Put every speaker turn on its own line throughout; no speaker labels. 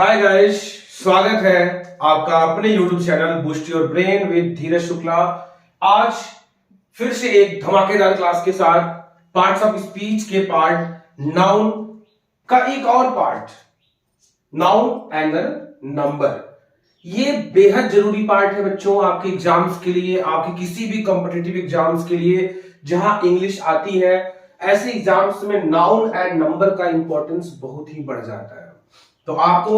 Hi guys, स्वागत है आपका अपने YouTube channel boost your brain with Dheeraj Shukla. आज फिर से एक धमाकेदार क्लास के साथ पार्ट्स ऑफ स्पीच के पार्ट नाउन का एक और पार्ट, नाउन एंड नंबर। ये बेहद जरूरी पार्ट है बच्चों, आपके एग्जाम्स के लिए, आपके किसी भी कॉम्पिटिटिव एग्जाम्स के लिए जहां इंग्लिश आती है। ऐसे एग्जाम्स में नाउन एंड नंबर का इंपॉर्टेंस बहुत ही बढ़ जाता है। तो आपको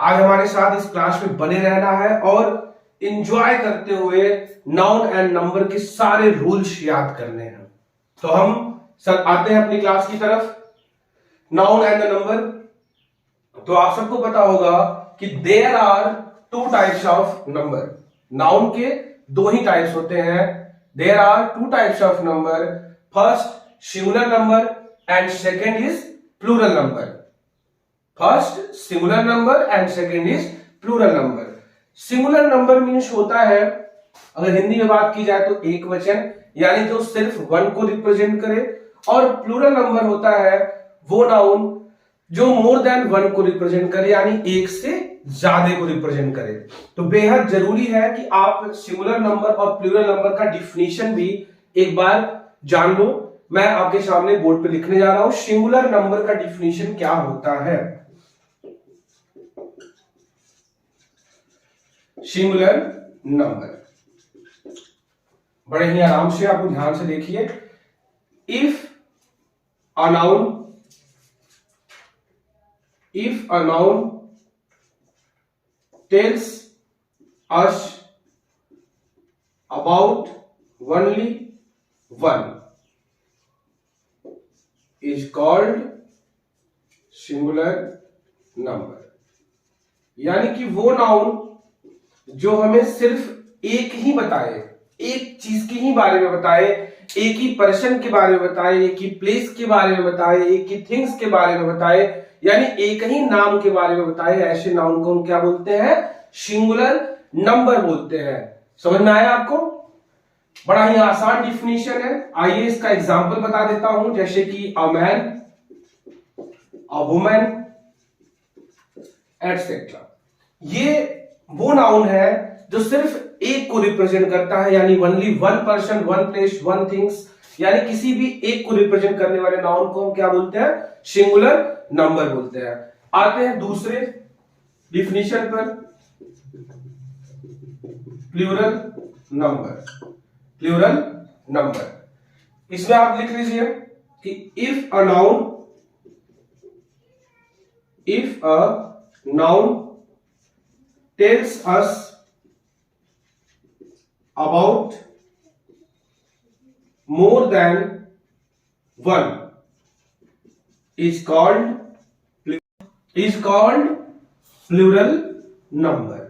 आज हमारे साथ इस क्लास में बने रहना है और एंजॉय करते हुए नाउन एंड नंबर के सारे रूल्स याद करने हैं। तो हम सब आते हैं अपनी क्लास की तरफ। नाउन एंड नंबर, तो आप सबको पता होगा कि there are two types of number. Noun के दो ही टाइप्स होते हैं। There are two types of number, first singular number and second is plural number. First singular number and second is plural number. Singular number means होता है, अगर हिंदी में बात की जाए तो एक वचन, यानी जो सिर्फ वन को रिप्रेजेंट करे। और प्लूरल नंबर होता है वो नाउन जो मोर देन वन को रिप्रेजेंट करे, यानी एक से ज्यादा को रिप्रेजेंट करे। तो बेहद जरूरी है कि आप सिंगुलर नंबर और प्लूरल नंबर का डिफिनीशन भी एक बार जान लो। मैं आपके सामने बोर्ड पे लिखने जा रहा हूं सिंगुलर नंबर का डिफिनीशन क्या होता है। सिंगुलर नंबर बड़े ही आराम से आपको ध्यान से देखिए। If a noun tells us about only one is called singular number. यानी कि वो नाउन जो हमें सिर्फ एक ही बताए, एक चीज के ही बारे में बताए, एक ही पर्सन के बारे में बताए, एक ही प्लेस के बारे में बताए, एक ही थिंग्स के बारे में बताए, यानी एक ही नाम के बारे में बताए, ऐसे नाउन को हम क्या बोलते हैं? सिंगुलर नंबर बोलते हैं। समझ में आया आपको? बड़ा ही आसान डिफिनीशन है। आइए इसका एग्जाम्पल बता देता हूं, जैसे कि a man, a woman etcetera. ये वो नाउन है जो सिर्फ एक को रिप्रेजेंट करता है, यानी only one person, one place, one things, यानी किसी भी एक को रिप्रेजेंट करने वाले नाउन को हम क्या बोलते हैं? सिंगुलर नंबर बोलते हैं। आते हैं दूसरे डिफिनीशन पर, प्लूरल नंबर। प्लूरल नंबर, इसमें आप लिख लीजिए कि if a noun tells us about more than one is called plural number।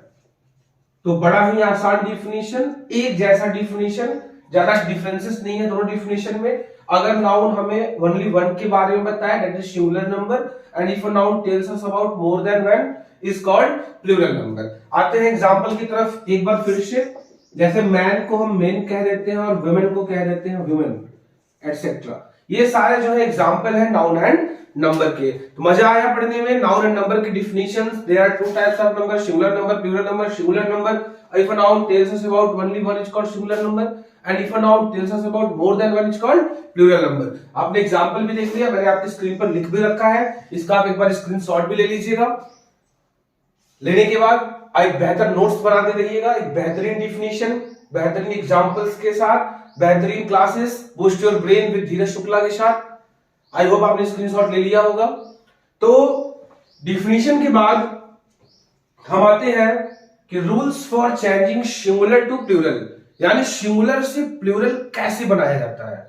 तो बड़ा ही आसान डिफिनीशन, एक जैसा डिफिनीशन, ज्यादा डिफरेंसेस नहीं है दोनों डिफिनीशन में। अगर नाउन हमें ओनली वन के बारे में बताए that is singular number, and if a noun tells us about more than one is called plural number. आते हैं एग्जांपल की तरफ एक बार फिर से। जैसे मैन को हम मेन कह देते हैं और वुमेन को कह देते हैं वुमेन एटसेट्रा। ये सारे जो है एग्जांपल है नाउन एंड नंबर के। तो मजा आया पढ़ने में? नाउन एंड नंबर के definitions. There are two types of number, singular number, plural number. Singular number, if a noun tells us about only one is called singular number, and if a noun tells us about more than one is called plural number. आपने example भी देख लिया, मैंने आपकी screen पर लिख भी रखा है, इसका आप एक बार स्क्रीनशॉट भी ले लीजिएगा। लेने के बाद एक बेहतर नोट्स बनाते रहिएगा, एक बेहतरीन डिफिनीशन, बेहतरीन एग्जांपल्स के साथ, बेहतरीन classes boost your brain with Dheeraj Shukla के साथ। आई होप आपने स्क्रीनशॉट ले लिया होगा। तो डिफिनीशन के बाद हम आते हैं कि rules for changing singular to plural, यानी सिंगुलर से प्लूरल कैसे बनाया जाता है।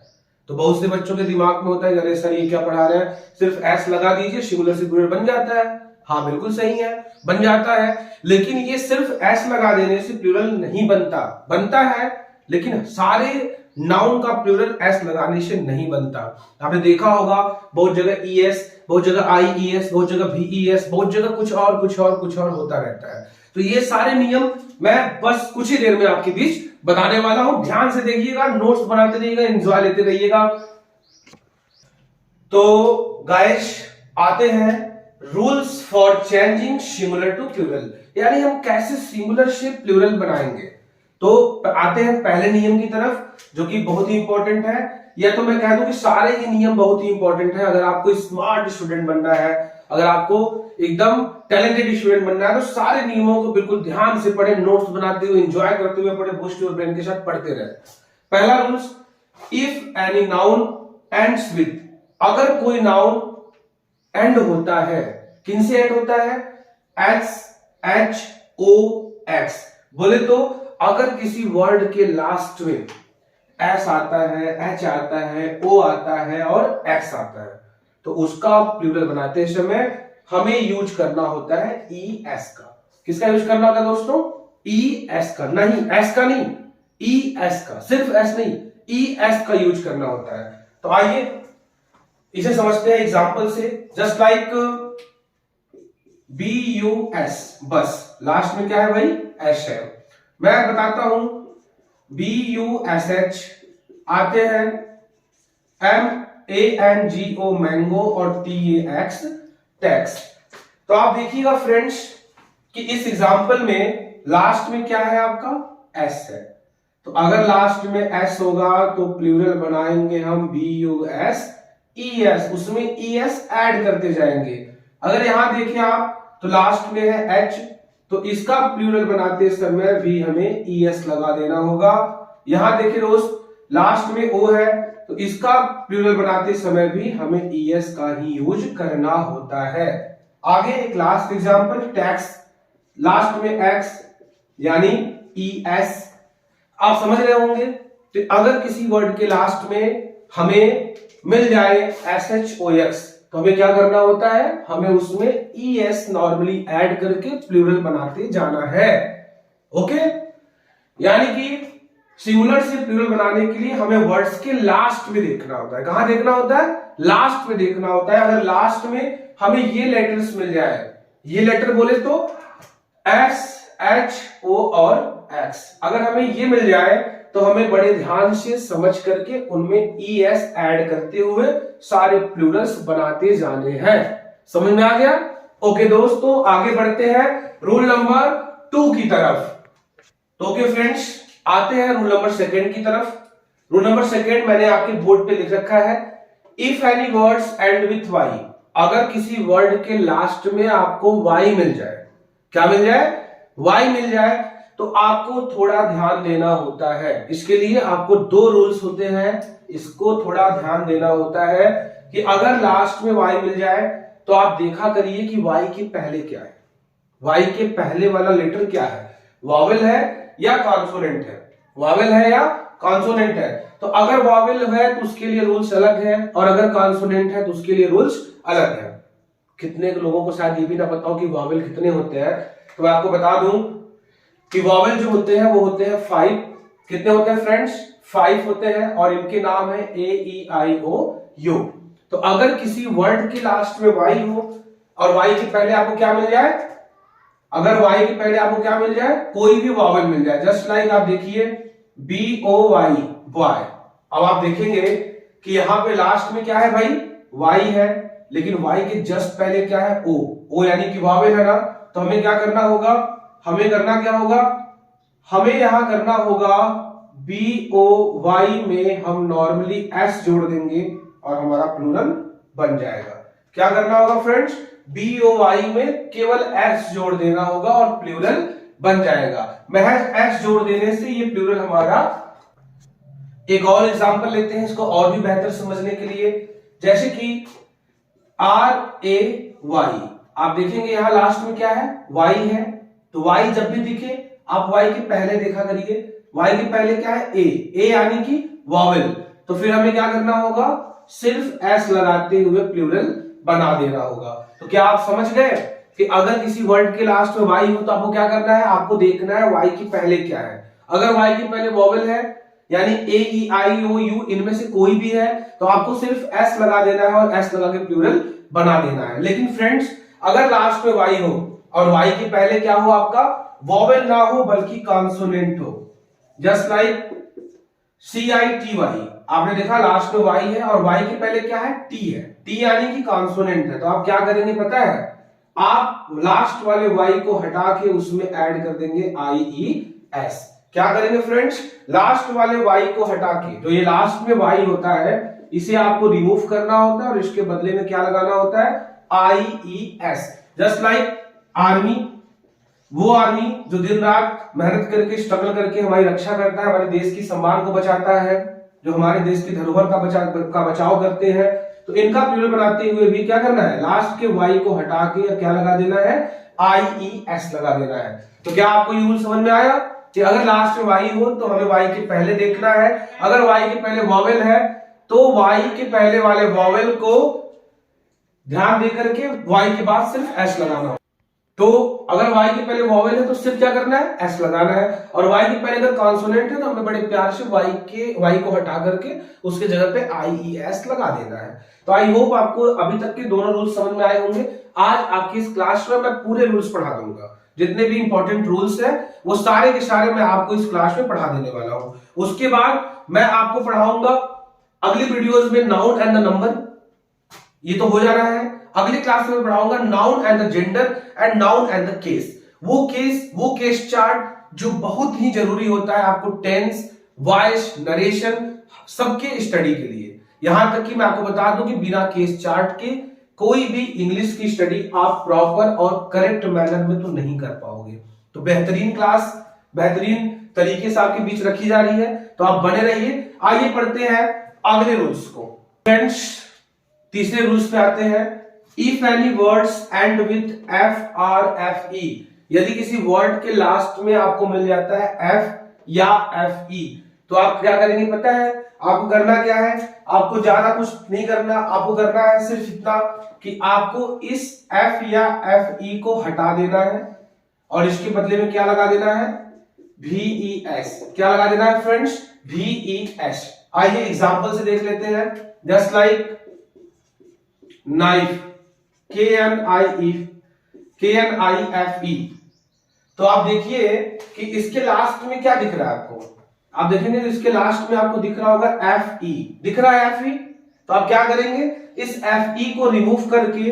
तो बहुत से बच्चों के दिमाग में होता है, अरे सर ये क्या पढ़ा रहे हैं, सिर्फ एस लगा दीजिए सिंगुलर से प्लूरल बन जाता है। हाँ बिल्कुल सही है, बन जाता है, लेकिन ये सिर्फ एस लगा देने से प्लूरल नहीं बनता। बनता है लेकिन सारे नाउन का प्लूरल एस लगाने से नहीं बनता। आपने देखा होगा बहुत जगह ईएस, बहुत जगह आईईएस, बहुत जगह वीईएस, बहुत जगह कुछ और होता रहता है। तो ये सारे नियम मैं बस कुछ ही देर में आपके बीच बताने वाला हूं। ध्यान से देखिएगा, नोट्स बनाते रहिएगा, एंजॉय लेते रहिएगा। तो गाइस आते हैं rules for changing singular to plural, यानी हम कैसे सिंगुलर से प्लूरल बनाएंगे। तो आते हैं पहले नियम की तरफ, जो कि बहुत ही इंपॉर्टेंट है, या तो मैं कह दूं कि सारे ही नियम बहुत ही इंपॉर्टेंट है। अगर आपको स्मार्ट स्टूडेंट बनना है, अगर आपको एकदम टैलेंटेड स्टूडेंट बनना है, तो सारे नियमों को बिल्कुल ध्यान से पढ़े, नोट्स बनाते हुए, एंजॉय करते हुए पढ़े, बूस्ट योर ब्रेन के साथ पढ़ते रहे। पहला rules, if any noun ends with, अगर कोई नाउन एंड होता है, किन से एंड होता है, एस एच ओ एक्स, बोले तो अगर किसी वर्ड के लास्ट में एस आता है, एच आता है, ओ आता है और एक्स आता है, तो उसका प्लूरल बनाते समय हमें यूज करना होता है ई एस का। किसका यूज करना होता है दोस्तों, ई एस का, नहीं एस का नहीं, ई एस का, सिर्फ एस नहीं, ई एस का यूज करना होता है। तो आइए इसे समझते हैं एग्जांपल से। Just like B U S, बस लास्ट में क्या है भाई, एस है। मैं बताता हूं, बी यू एस एच आते हैं M A N G O mango और टी ए एक्स टैक्स। तो आप देखिएगा फ्रेंड्स कि इस एग्जांपल में लास्ट में क्या है आपका, एस है। तो अगर लास्ट में एस होगा तो प्लूरल बनाएंगे हम B U S E S, उसमें ई एस ऐड करते जाएंगे। अगर यहां देखिए आप तो लास्ट में है एच, तो इसका प्लूरल बनाते समय भी हमें ई एस लगा देना होगा। यहां देखिए दोस्त लास्ट में ओ है, तो इसका प्लूरल बनाते समय भी हमें ई एस का ही यूज करना होता है। आगे एक लास्ट एग्जांपल, टैक्स, लास्ट में एक्स यानी ई एस। आप समझ रहे होंगे, तो अगर किसी वर्ड के लास्ट में हमें मिल जाए एस एच ओ एक्स, तो हमें क्या करना होता है, हमें उसमें ई एस नॉर्मली ऐड करके प्लूरल बनाते जाना है। ओके, यानी कि सिंगुलर से प्लूरल बनाने के लिए हमें वर्ड्स के लास्ट में देखना होता है। कहां देखना होता है, लास्ट में देखना होता है। अगर लास्ट में हमें ये लेटर्स मिल जाए, ये लेटर बोले तो एस एच ओ और एक्स, अगर हमें ये मिल जाए तो हमें बड़े ध्यान से समझ करके उनमें ई एस ऐड करते हुए सारे प्लूरल्स बनाते जाने हैं। समझ में आ गया? ओके दोस्तों, आगे बढ़ते हैं रूल नंबर 2 की तरफ। तो ओके फ्रेंड्स, आते हैं रूल नंबर 2 की तरफ। रूल नंबर 2 मैंने आपके बोर्ड पे लिख रखा है, if any words end with Y, अगर किसी वर्ड के लास्ट में आपको वाई मिल जाए, क्या मिल जाए, वाई मिल जाए, तो आपको थोड़ा ध्यान देना होता है। इसके लिए आपको 2 रूल्स होते हैं, इसको थोड़ा ध्यान देना होता है कि अगर लास्ट में वाई मिल जाए तो आप देखा करिए कि वाई के पहले क्या है, वाई के पहले वाला लेटर क्या है, वॉवेल है या कॉन्सोनेंट है, वॉवेल है या कॉन्सोनेंट है। तो अगर वॉवेल है तो उसके लिए रूल्स अलग है, और अगर कॉन्सोनेंट है तो उसके लिए रूल्स अलग है। कितने लोगों को शायद ये भी ना पता हो कि वॉवेल कितने होते हैं, तो मैं आपको बता दूं कि वॉवेल जो होते हैं वो होते हैं 5। कितने होते हैं फ्रेंड्स, 5 होते हैं, और इनके नाम है ए ई आई ओ यू। तो अगर किसी वर्ड के लास्ट में वाई हो और वाई के पहले आपको क्या मिल जाए, अगर वाई के पहले आपको क्या मिल जाए, कोई भी वॉवेल मिल जाए, जस्ट लाइक आप देखिए बी ओ वाई, बॉय। अब आप देखेंगे कि यहां पे लास्ट में क्या है भाई, वाई है, लेकिन वाई के जस्ट पहले क्या है, ओ, ओ यानी कि वॉवेल है ना। तो हमें क्या करना होगा, हमें करना क्या होगा, हमें यहां करना होगा बी ओ वाई में हम नॉर्मली एस जोड़ देंगे और हमारा प्लूरल बन जाएगा। क्या करना होगा फ्रेंड्स, बी ओ वाई में केवल एस जोड़ देना होगा और प्लूरल बन जाएगा। महज एस जोड़ देने से ये प्लूरल हमारा। एक और एग्जांपल लेते हैं इसको और भी बेहतर समझने के लिए, जैसे कि आर ए वाई, आप देखेंगे यहां लास्ट में क्या है, वाई है। तो वाई जब भी दिखे आप वाई के पहले देखा करिए, वाई के पहले क्या है, ए यानी कि वॉवेल। तो फिर हमें क्या करना होगा, सिर्फ एस लगाते हुए प्लूरल बना देना होगा। तो क्या आप समझ गए कि अगर किसी वर्ड के लास्ट में वाई हो तो आपको क्या करना है, आपको देखना है वाई के पहले क्या है। अगर वाई के पहले वॉवेल है यानी ए ई आई ओ यू, इनमें से कोई भी है, तो आपको सिर्फ एस लगा देना है और एस लगा के प्लूरल बना देना है। लेकिन फ्रेंड्स अगर लास्ट में वाई हो और वाई के पहले क्या हो, आपका वॉवेल ना हो बल्कि कॉन्सोनेंट हो, जस्ट लाइक CITY, आपने देखा लास्ट में y है और y के पहले क्या है, t है, t यानी कि कॉन्सोनेंट है। तो आप क्या करेंगे पता है, आप लास्ट वाले y को हटा के उसमें ऐड कर देंगे IES। क्या करेंगे फ्रेंड्स, लास्ट वाले y को हटा के, तो ये लास्ट में y होता है, इसे आपको रिमूव करना होता है और इसके बदले में क्या लगाना होता है, IES। जस्ट लाइक आर्मी, वो आर्मी जो दिन रात मेहनत करके स्ट्रगल करके हमारी रक्षा करता है, हमारे देश की सम्मान को बचाता है, जो हमारे देश की धरोहर का बचाव करते हैं। तो इनका प्लूरल बनाते हुए भी क्या करना है, लास्ट के y को हटा के क्या लगा देना है, IES लगा देना है। तो क्या आपको ये रूल समझ में आया कि अगर लास्ट में y हो तो हमें y के पहले देखना है, अगर y के पहले वॉवेल है तो y के पहले वाले वॉवेल को ध्यान देकर के y के बाद सिर्फ s लगाना हो। तो अगर y के पहले वॉवेल है तो सिर्फ क्या करना है, s लगाना है, और y के पहले अगर कॉन्सोनेंट है तो हमें बड़े प्यार से y को हटा करके उसके जगह पे IES लगा देना है। तो आई होप आपको अभी तक के दोनों रूल्स समझ में आए होंगे। आज आपकी इस क्लास में मैं पूरे रूल्स पढ़ा दूंगा, जितने भी इंपॉर्टेंट रूल्स हैं वो सारे के सारे मैं आपको इस क्लास में पढ़ा देने वाला हूं। उसके बाद मैं आपको पढ़ाऊंगा अगली वीडियोस में नाउन एंड द नंबर, ये तो हो जा रहा है। अगली क्लास में पढ़ाऊंगा noun and the gender and noun and the case, वो केस चार्ट जो बहुत ही जरूरी होता है आपको टेंस, वॉइस, नरेशन सबके स्टडी के लिए। यहां तक कि मैं आपको बता दूं कि बिना केस चार्ट के कोई भी इंग्लिश की स्टडी आप प्रॉपर और करेक्ट मैनर में तो नहीं कर पाओगे। तो बेहतरीन क्लास बेहतरीन तरीके से आपके बीच रखी जा रही है, तो आप बने रहिए। आइए पढ़ते हैं अगले रूल्स को। फ्रेंड्स तीसरे रूल्स पे आते हैं। If any words end with FRFE, यदि किसी वर्ड के लास्ट में आपको मिल जाता है F या FE तो आप क्या करेंगे पता है, आपको करना क्या है, आपको ज्यादा कुछ नहीं करना, आपको करना है सिर्फ इतना कि आपको इस F या FE को हटा देना है और इसके बदले में क्या लगा देना है, VES। क्या लगा देना है फ्रेंड्स, VES। आइए एग्जांपल से देख लेते हैं। Just like knife, KNIFE। तो आप देखिए कि इसके लास्ट में क्या दिख रहा है आपको, आप देखेंगे तो इसके लास्ट में आपको दिख रहा होगा FE, दिख रहा है FE। तो आप क्या करेंगे, इस FE को रिमूव करके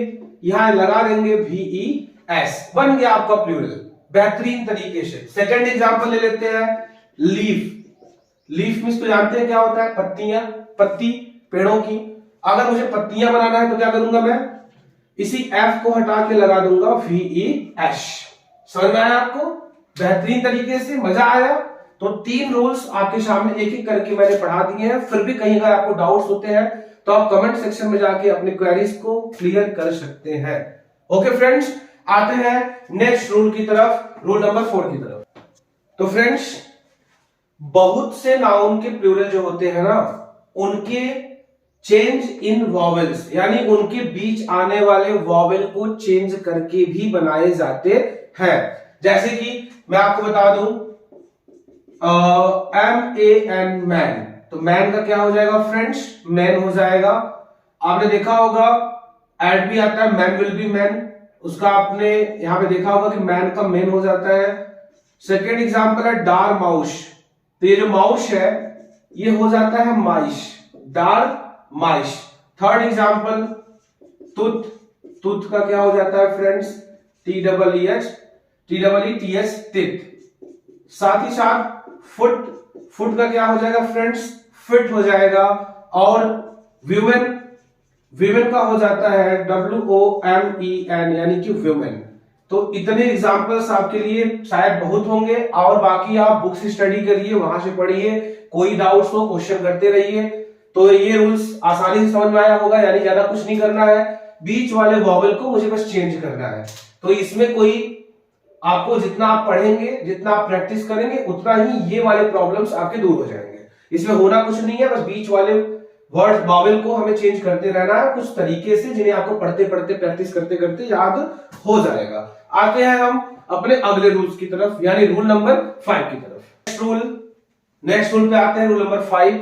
यहां लगा देंगे VES, बन गया आपका प्लूरल बेहतरीन तरीके से। सेकंड एग्जांपल ले लेते हैं, लीफ। लीफ मींस तो जानते हैं क्या होता है, पत्तियां, पत्ती पेड़ों की। अगर मुझे पत्तियां बनाना है तो क्या करूंगा, मैं इसी F को हटा के लगा दूंगा VES। समझ में आया आपको, बेहतरीन तरीके से, मजा आया। तो 3 रूल्स आपके सामने एक एक करके मैंने पढ़ा दिए हैं। फिर भी कहीं अगर आपको डाउट्स होते हैं तो आप कमेंट सेक्शन में जाके अपने क्वेरीज को क्लियर कर सकते हैं। ओके फ्रेंड्स, आते हैं नेक्स्ट रूल की तरफ, रूल नंबर 4 की तरफ। तो फ्रेंड्स बहुत से नाउन के प्लूरल जो होते हैं ना, उनके चेंज इन वॉवेल्स यानी उनके बीच आने वाले वॉवेल को चेंज करके भी बनाए जाते हैं। जैसे कि मैं आपको बता दूं MAN, मैन, तो मैन का क्या हो जाएगा फ्रेंड्स, मैन हो जाएगा। आपने देखा होगा एड भी आता है, मैन विल बी मैन, उसका आपने यहां पे देखा होगा कि मैन का मैन हो जाता है। सेकेंड एग्जांपल है डार माउस, तो ये जो माउस है ये हो जाता है माइश, डार माइश। थर्ड एग्जांपल तुथ, तुथ का क्या हो जाता है फ्रेंड्स, TEETH, तित। साथ ही साथ फुट, फुट का क्या हो जाएगा फ्रेंड्स, फिट हो जाएगा। और वीमेन, वीमेन का हो जाता है WOMEN यानी कि वीमेन। तो इतने एग्जांपल्स आपके लिए शायद बहुत होंगे, और बाकी आप बुक से स्टडी करिए, वहां से पढ़िए, कोई डाउट्स हो क्वेश्चन करते रहिए। तो ये रूल्स आसानी से समझ में आया होगा, यानी ज्यादा कुछ नहीं करना है, बीच वाले वॉवेल को मुझे बस चेंज करना है। तो इसमें कोई आपको जितना आप पढ़ेंगे, जितना आप प्रैक्टिस करेंगे, उतना ही ये वाले प्रॉब्लम्स आपके दूर हो जाएंगे। इसमें होना कुछ नहीं है, बस बीच वाले वर्ड वॉवेल को हमें चेंज करते रहना है कुछ तरीके से, जिन्हें आपको पढ़ते पढ़ते प्रैक्टिस करते करते याद हो जाएगा। आते हैं हम अपने अगले रूल्स की तरफ, यानी रूल नंबर 5 की तरफ। नेक्स्ट रूल पे आते हैं, रूल नंबर 5,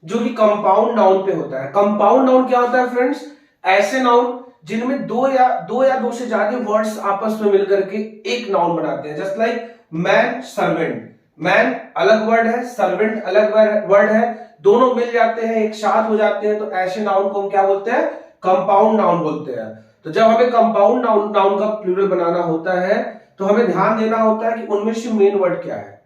जो कि कंपाउंड नाउन पे होता है। कंपाउंड नाउन क्या होता है फ्रेंड्स, ऐसे नाउन जिनमें दो या दो से ज्यादा वर्ड्स आपस में मिलकर के एक नाउन बनाते हैं। Just like man, servant. Man अलग वर्ड है, सर्वेंट अलग वर्ड है, दोनों मिल जाते हैं, एक साथ हो जाते हैं, तो ऐसे नाउन को हम क्या बोलते हैं? कंपाउंड नाउन बोलते हैं। तो जब हमें कंपाउंड नाउन का प्लूरल बनाना होता है तो हमें ध्यान देना होता है कि उनमें से मेन वर्ड क्या है।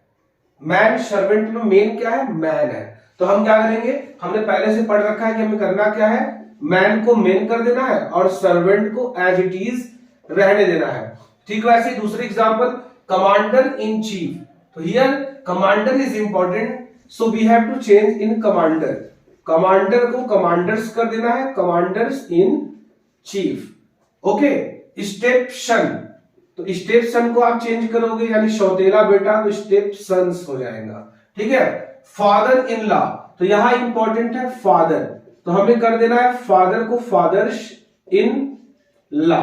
मैन सर्वेंट में मेन क्या है? मैन है। तो हम क्या करेंगे? हमने पहले से पढ़ रखा है कि हमें करना क्या है, मैन को मेन कर देना है और सर्वेंट को एज इट इज रहने देना है। ठीक, वैसे दूसरी एग्जांपल, कमांडर इन चीफ। तो here commander is important, so we have to change in commander. Commander को कमांडर्स कर देना है, commanders in chief. Okay, stepson, तो स्टेप सन को आप चेंज करोगे यानी सौतेला बेटा, तो स्टेप सन्स हो जाएगा। ठीक है, फादर इन लॉ, तो यहां इंपॉर्टेंट है फादर, तो हमें कर देना है फादर को फादर्स इन लॉ।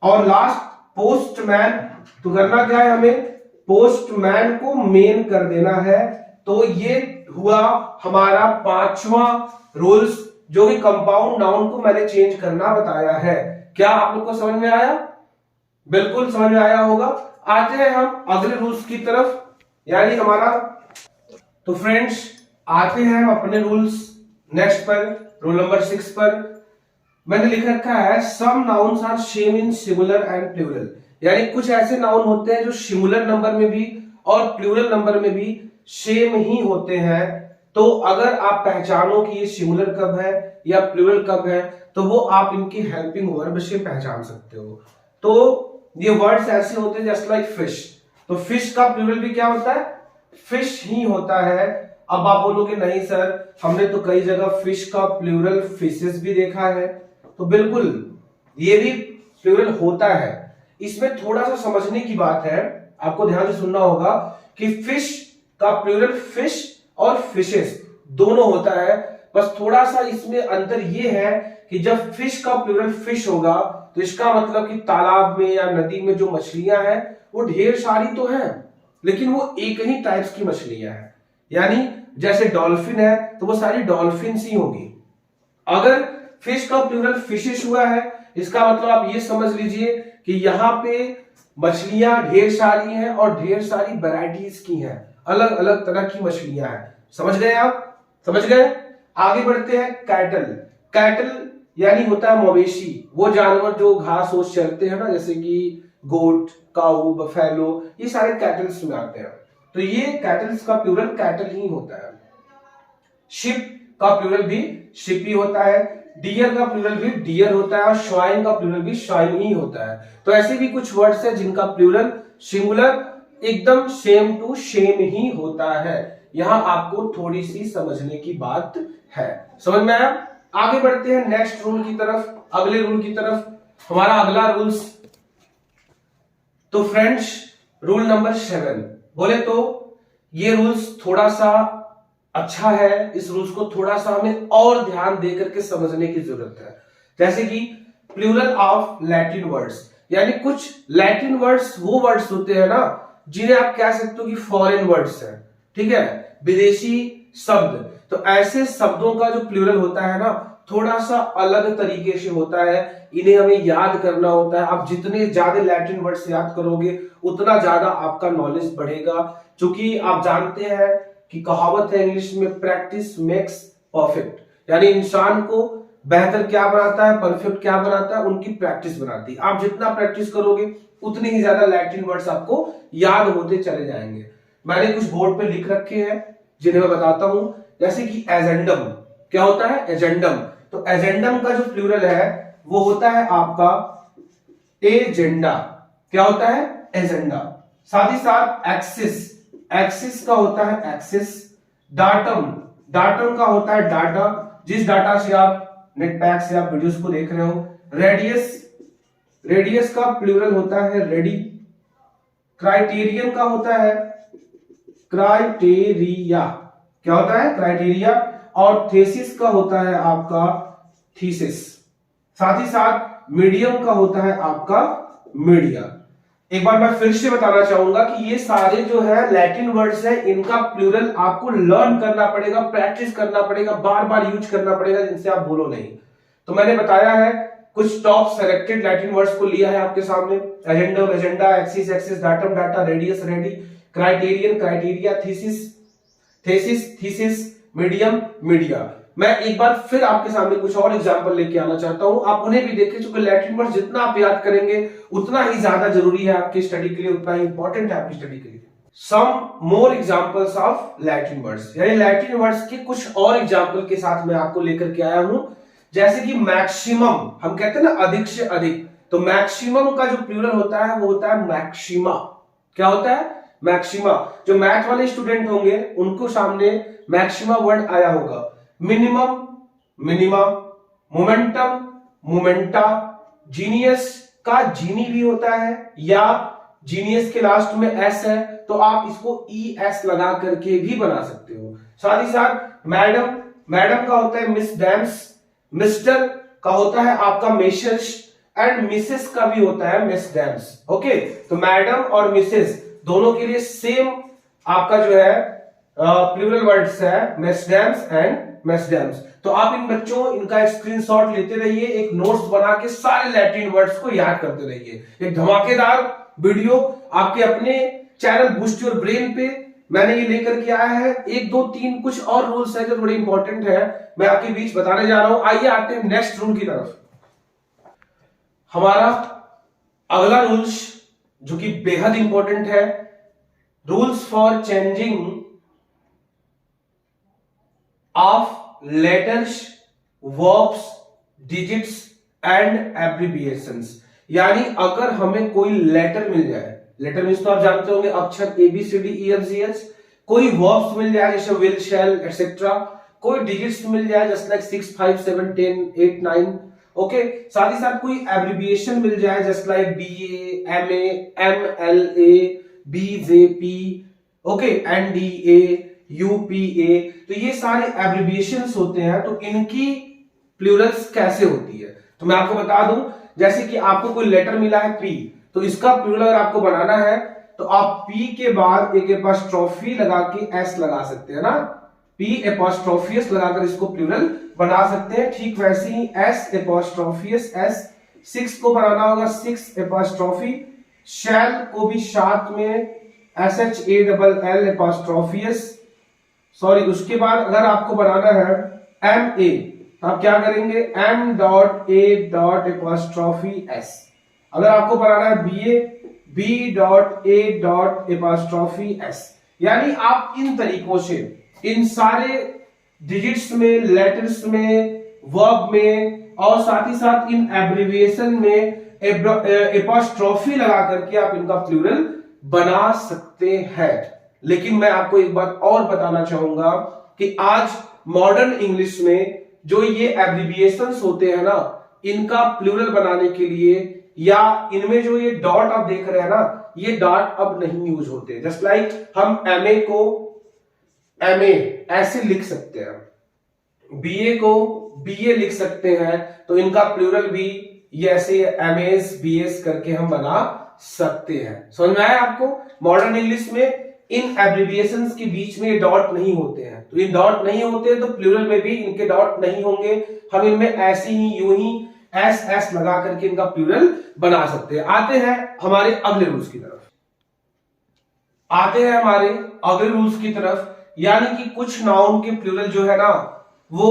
और लास्ट पोस्टमैन, तो करना क्या है हमें? पोस्टमैन को मेन कर देना है। तो ये हुआ हमारा 5वां रूल्स, जो कि कंपाउंड नाउन को मैंने चेंज करना बताया है। क्या आप लोग को समझ में आया? बिल्कुल समझ में आया होगा। आते हैं हम अगले रूल्स की तरफ, यानी हमारा, तो फ्रेंड्स आते हैं हम अपने रूल्स नेक्स्ट पर, रूल नंबर 6 पर। मैंने लिख रखा है some nouns are same in singular and plural, यानी कुछ ऐसे नाउन होते हैं जो सिंगुलर नंबर में भी और प्लूरल नंबर में भी सेम ही होते हैं। तो अगर आप पहचानो कि ये सिंगुलर कब है या प्लूरल कब है, तो वो आप इनकी हेल्पिंग वर्ब से पहचान सकते हो। तो ये वर्ड्स ऐसे होते हैं जस्ट लाइक फिश, तो फिश का प्लूरल भी क्या होता है? फिश ही होता है। अब आप बोलोगे नहीं सर, हमने तो कई जगह फिश का प्लूरल फिशेस भी देखा है, तो बिल्कुल ये भी प्लूरल होता है। इसमें थोड़ा सा समझने की बात है, आपको ध्यान से सुनना होगा कि फिश का प्लूरल फिश और फिशेस दोनों होता है। बस थोड़ा सा इसमें अंतर ये है कि जब फिश का प्लूरल फिश होगा तो इसका मतलब कि तालाब में या नदी में जो मछलियां हैं वो ढेर सारी तो हैं, लेकिन वो एक ही टाइप्स की मछलियां हैं। यानी जैसे डॉल्फिन है तो वो सारी डॉल्फिन्स ही होगी। अगर फिश का प्लूरल फिशेस हुआ है, इसका मतलब आप ये समझ लीजिए कि यहाँ पे मछलियां ढेर सारी हैं और ढेर सारी वैरायटीज की हैं, अलग अलग तरह की मछलियां हैं। समझ गए आप? समझ गए? आगे बढ़ते हैं। कैटल, कैटल यानी होता है मवेशी, वो जानवर जो घास ओस चरते हैं ना, जैसे कि गोट, काऊ, बफेलो, ये सारे कैटल्स में आते हैं। तो ये कैटल्स का प्लूरल कैटल ही होता है। शिप का प्लूरल भी शिप ही होता है, डियर का प्लूरल भी डियर होता है और स्वाइन का प्लूरल भी स्वाइन ही होता है। तो ऐसे भी कुछ वर्ड्स हैं जिनका प्लूरल सिंगुलर एकदम सेम टू सेम ही होता है। यहां आपको थोड़ी सी समझने की बात है। समझ में आया? आगे बढ़ते हैं नेक्स्ट रूल की तरफ, अगले रूल की तरफ। हमारा अगला रूल्स, तो फ्रेंड्स रूल नंबर 7 बोले तो ये रूल्स थोड़ा सा अच्छा है, इस रूल्स को थोड़ा सा हमें और ध्यान देकर के समझने की जरूरत है। जैसे कि प्लूरल ऑफ लैटिन वर्ड्स, यानी कुछ लैटिन वर्ड्स वो वर्ड्स होते हैं ना जिन्हें आप कह सकते हो कि फॉरेन वर्ड्स हैं, ठीक है, विदेशी शब्द। तो ऐसे शब्दों का जो प्लूरल होता है ना थोड़ा सा अलग तरीके से होता है, इन्हें हमें याद करना होता है। आप जितने ज्यादा लैटिन वर्ड्स याद करोगे उतना ज्यादा आपका नॉलेज बढ़ेगा, क्योंकि आप जानते हैं कि कहावत है इंग्लिश में, प्रैक्टिस मेक्स परफेक्ट, यानी इंसान को बेहतर क्या बनाता है, परफेक्ट क्या बनाता है, उनकी प्रैक्टिस बनाती है। आप जितना प्रैक्टिस करोगे उतनी ही ज्यादा लैटिन वर्ड्स आपको याद होते चले जाएंगे। मैंने कुछ बोर्ड पे लिख रखे हैं जिन्हें मैं बताता हूं, जैसे कि एजेंडम। क्या होता है? एजेंडम। तो एजेंडम का जो प्लूरल है वो होता है आपका एजेंडा। क्या होता है? एजेंडा। साथ ही साथ एक्सिस, एक्सिस का होता है एक्सिस। डाटम, डाटम का होता है डाटा, जिस डाटा से आप नेट पैक से आप वीडियोस को देख रहे हो। रेडियस, रेडियस का प्लूरल होता है रेडी। क्राइटेरियन का होता है क्राइटेरिया। क्या होता है? क्राइटेरिया। और थेसिस का होता है आपका थीसिस। साथ ही साथ मीडियम का होता है आपका मीडिया। एक बार मैं फिर से बताना चाहूंगा कि ये सारे जो है लैटिन वर्ड्स हैं, इनका प्लूरल आपको लर्न करना पड़ेगा, प्रैक्टिस करना पड़ेगा, बार बार यूज करना पड़ेगा, जिनसे आप भूलो नहीं। तो मैंने बताया है कुछ टॉप सेलेक्टेड लैटिन वर्ड्स को लिया है आपके सामने, agendum, agenda, axis, axis, datum, data, radius, radii, criterion, criteria, thesis, theses, thesis, medium, media. मैं एक बार फिर आपके सामने कुछ और एग्जांपल लेके आना चाहता हूं, आप उन्हें भी देखें, क्योंकि लैटिन वर्ड्स जितना आप याद करेंगे उतना ही ज्यादा जरूरी है आपकी स्टडी के लिए, उतना ही इंपॉर्टेंट है आपकी स्टडी के लिए। Some more examples of Latin words, यानी लैटिन वर्ड्स के कुछ और एग्जांपल के साथ मैं आपको लेकर के आया हूं। जैसे कि मैक्सिमम, हम कहते हैं ना अधिक से अधिक, तो मैक्सिमम का जो प्लूरल होता है वो होता है मैक्सिमा। क्या होता है? मैक्सिमा। जो मैथ वाले स्टूडेंट होंगे उनको सामने मैक्सिमा वर्ड आया होगा। Minimum, minima, momentum, momenta, genius का जीनी भी होता है, या जीनियस के लास्ट में एस है तो आप इसको ई एस लगा करके भी बना सकते हो। साथ ही साथ मैडम, मैडम का होता है मिस डैम्स, मिस्टर का होता है आपका मेशर्स, एंड मिसेस का भी होता है मिस डैम्स। ओके, तो मैडम और मिसेस दोनों के लिए सेम आपका जो है प्लूरल वर्ड्स है, miss dams and miss dams. तो आप इन बच्चों इनका स्क्रीनशॉट लेते रहिए, एक नोट्स बना के सारे लैटिन वर्ड्स को याद करते रहिए। एक धमाकेदार वीडियो आपके अपने चैनल बूस्ट योर ब्रेन पे मैंने ये लेकर के आया है। 1 2 3 कुछ और रूल्स है जो बड़े इंपॉर्टेंट है, मैं आपके बीच बताने जा रहा हूं। आइए आते हैं नेक्स्ट रूल की तरफ। हमारा अगला रूल्स जो कि बेहद इंपॉर्टेंट है, rules for changing of letters, verbs, digits and abbreviations. यानी अगर हमें कोई लेटर मिल जाए, लेटर मीन्स तो आप जानते होंगे अक्षर A B C D E F G H, कोई वर्ब्स मिल जाए जैसे विल, शैल एटसेट्रा, कोई डिजिट्स मिल जाए जैसे लाइक 6 5 7 10 8 9, ओके, साथ ही साथ कोई एब्रिविएशन मिल जाए जैसे like B A, M A, M L A, B J P, okay, N D A, UPA, तो ये सारे एब्रिविएशंस होते हैं। तो इनकी प्लूरल्स कैसे होती है तो मैं आपको बता दूं। जैसे कि आपको कोई लेटर मिला है पी, तो इसका प्लूरल अगर आपको बनाना है तो आप पी के बाद एक एपॉस्ट्रोफी लगा के एस लगा सकते हैं ना, पी एपॉस्ट्रोफियस लगाकर इसको प्लूरल बना सकते हैं। ठीक वैसे ही एस एपॉस्ट्रोफियस एस, 6 को बनाना होगा 6 एपॉस्ट्रोफी, शैल को भी साथ में S H A double L apostrophe S, sorry, उसके बाद अगर आपको बनाना है एम ए तो आप क्या करेंगे M dot A dot apostrophe S. अगर आपको बनाना है B A, B dot A dot apostrophe S. यानी आप इन तरीकों से इन सारे डिजिट्स में, लेटर्स में, वर्ब में और साथ ही साथ इन एब्रिविएशन में एपॉस्ट्रोफी लगा करके आप इनका प्लूरल बना सकते हैं। लेकिन मैं आपको एक बात और बताना चाहूंगा कि आज मॉडर्न इंग्लिश में जो ये एब्रिविएशंस होते हैं ना, इनका प्लूरल बनाने के लिए या इनमें जो ये डॉट आप देख रहे हैं ना, ये डॉट अब नहीं यूज होते। जस्ट लाइक हम एमए को एमए ऐसे लिख सकते हैं, बीए को बीए लिख सकते हैं, तो इनका प्लूरल भी ये ऐसे एमएस बीएस करके हम बना सकते हैं। समझ में आया आपको? मॉडर्न इंग्लिश में इन एब्रिविएशंस के बीच में ये डॉट नहीं होते हैं, तो ये डॉट नहीं होते तो प्लूरल में भी इनके डॉट नहीं होंगे। हम इनमें ऐसे ही यूं ही एस एस लगा करके इनका प्लूरल बना सकते हैं। आते हैं हमारे अगले रूल्स की तरफ, यानी कि कुछ नाउन के प्लूरल जो है ना वो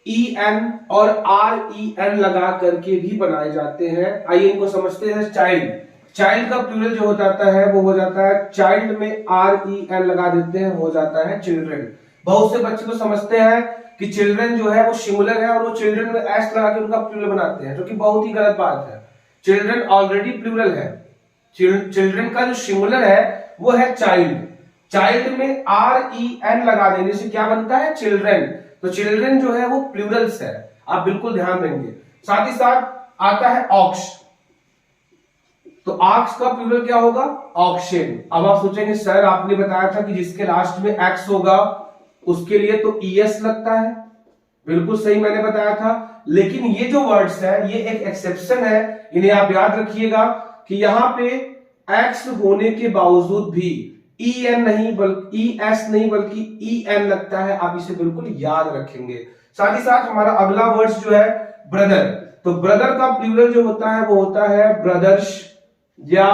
ई एन और आर ई एन लगा करके भी बनाए जाते हैं। आइए इनको समझते हैं। चाइल्ड, चाइल्ड का प्लूरल जो हो जाता है वो हो जाता है, चाइल्ड में आर ई एन लगा देते हैं, हो जाता है चिल्ड्रन। बहुत से बच्चे तो समझते हैं कि चिल्ड्रन जो है वो सिंगुलर है और वो चिल्ड्रन में एस लगा के उनका प्लूरल बनाते हैं, जो कि बहुत ही गलत बात है। चिल्ड्रन ऑलरेडी प्लूरल है, चिल्ड्रन का जो सिंगुलर है वो है चाइल्ड। चाइल्ड में आर ई एन लगा देने से क्या बनता है? चिल्ड्रन। तो चिल्ड्रन जो है वो प्लूरल्स है, आप बिल्कुल ध्यान देंगे। साथ ही साथ आता है ऑक्स, तो ऑक्स का प्लूरल क्या होगा? ऑक्शन। अब आप सोचेंगे सर आपने बताया था कि जिसके लास्ट में एक्स होगा उसके लिए तो ईएस लगता है। बिल्कुल सही मैंने बताया था, लेकिन ये जो वर्ड्स है ये एक एक्सेप्शन है, इन्हें आप याद रखिएगा कि यहां पे एक्स होने के बावजूद भी ई एन नहीं बल्कि ई एस नहीं बल्कि ई एन लगता है, आप इसे बिल्कुल याद रखेंगे। साथ ही साथ हमारा अगला वर्ड्स जो है ब्रदर, तो ब्रदर का प्लूरल जो होता है वो होता है ब्रदर्स या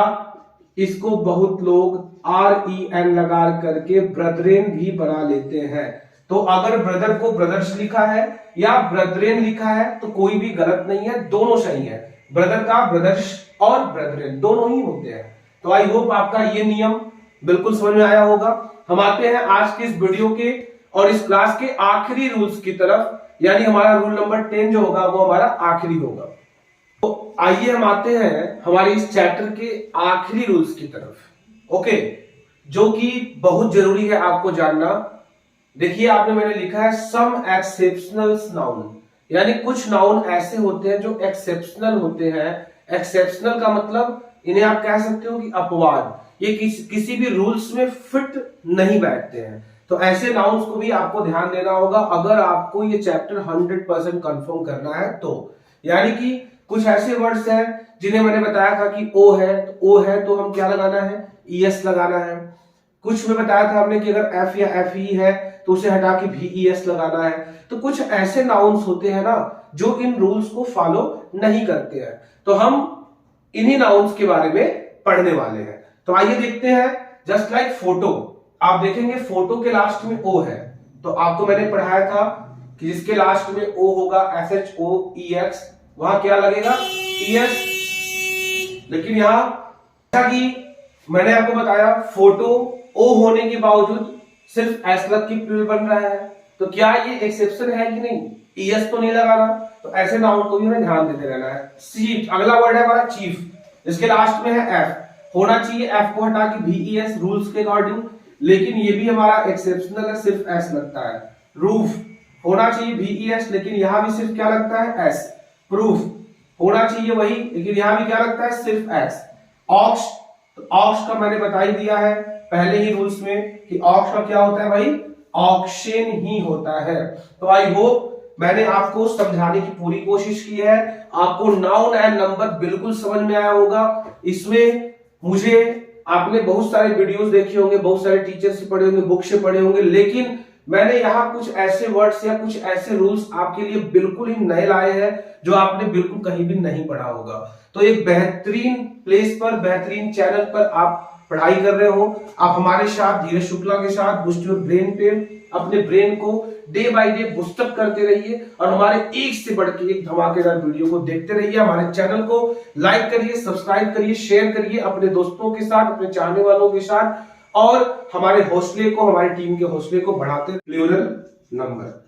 इसको बहुत लोग REN लगा करके ब्रदरेन भी बना लेते हैं। तो अगर ब्रदर को ब्रदर्स लिखा है या ब्रदरेन लिखा है तो कोई भी गलत नहीं है, दोनों सही है। ब्रदर का ब्रदर्स और ब्रदरेन दोनों ही होते हैं। तो आई होप आपका ये नियम बिल्कुल समझ में आया होगा। हम आते हैं आज के इस वीडियो के और इस क्लास के आखिरी रूल्स की तरफ, यानी हमारा रूल नंबर 10 जो होगा वो हमारा आखिरी होगा। तो आइए हम आते हैं हमारे इस चैप्टर के आखिरी रूल्स की तरफ, ओके, जो कि बहुत जरूरी है आपको जानना। देखिए आपने मैंने लिखा है सम एक्सेप्शनल नाउन, यानी कुछ नाउन ऐसे होते हैं जो एक्सेप्शनल होते हैं। एक्सेप्शनल का मतलब इन्हें आप कह सकते हो कि अपवाद, ये किसी भी रूल्स में फिट नहीं बैठते हैं। तो ऐसे नाउन्स को भी आपको ध्यान देना होगा अगर आपको ये चैप्टर 100% कंफर्म करना है तो। यानी कि कुछ ऐसे वर्ड्स हैं जिन्हें मैंने बताया था कि ओ है, तो ओ है तो हम क्या लगाना है, ES लगाना है। कुछ में बताया था हमने कि अगर F या FE है तो उसे हटा के VES लगाना है। तो कुछ ऐसे नाउन्स होते हैं ना जो इन रूल्स को फॉलो नहीं करते हैं, तो हम इन्हीं नाउन्स के बारे में पढ़ने वाले हैं। तो आइए देखते हैं। जस्ट लाइक फोटो, आप देखेंगे फोटो के लास्ट में ओ है, तो आपको मैंने पढ़ाया था कि जिसके लास्ट में ओ होगा SHOEX, वहां क्या लगेगा, ES। लेकिन यहां जैसा कि मैंने आपको बताया फोटो ओ होने के बावजूद सिर्फ S लग के प्लूरल बन रहा है, तो क्या ये एक्सेप्शन है कि नहीं, ES तो नहीं लगाना। तो ऐसे नाउन को भी हमें ध्यान देते रहना है। चीफ, अगला वर्ड है हमारा चीफ, जिसके लास्ट में है F, होना चाहिए F को हटा के VES रूल्स के अकॉर्डिंग, लेकिन ये भी हमारा एक्सेप्शनल है, सिर्फ S लगता है। रूफ होना चाहिए VES, लेकिन यहां भी सिर्फ क्या लगता है, S। प्रूफ होना चाहिए वही, लेकिन यहां भी क्या लगता है, सिर्फ S। ऑक्स, तो ऑक्स का मैंने बता ही दिया है पहले ही रूल्स में कि ऑक्स का क्या होता है भाई, ऑक्शन ही होता है। तो आई होप मैंने आपको समझाने की पूरी कोशिश की है, आपको नाउन एंड नंबर बिल्कुल समझ में आया होगा। इसमें मुझे आपने बहुत सारे वीडियोस देखे होंगे, बहुत सारे टीचर से पढ़े होंगे, बुक से पढ़े होंगे, लेकिन मैंने यहाँ कुछ ऐसे वर्ड्स या कुछ ऐसे रूल्स आपके लिए बिल्कुल ही नए लाए हैं जो आपने बिल्कुल कहीं भी नहीं पढ़ा होगा। तो एक बेहतरीन प्लेस पर, बेहतरीन चैनल पर आप पढ़ाई कर रहे हो, आप हमारे साथ धीरज शुक्ला के साथ बूस्ट योर ब्रेन पे अपने ब्रेन को डे बाय डे बूस्टअप करते रहिए और हमारे एक से बढ़ के एक धमाकेदार वीडियो को देखते रहिए। हमारे चैनल को लाइक करिए, सब्सक्राइब करिए, शेयर करिए अपने दोस्तों के साथ, अपने चाहने वालों के साथ, और हमारे हौसले को, हमारी टीम के हौसले को बढ़ाते। Plural number.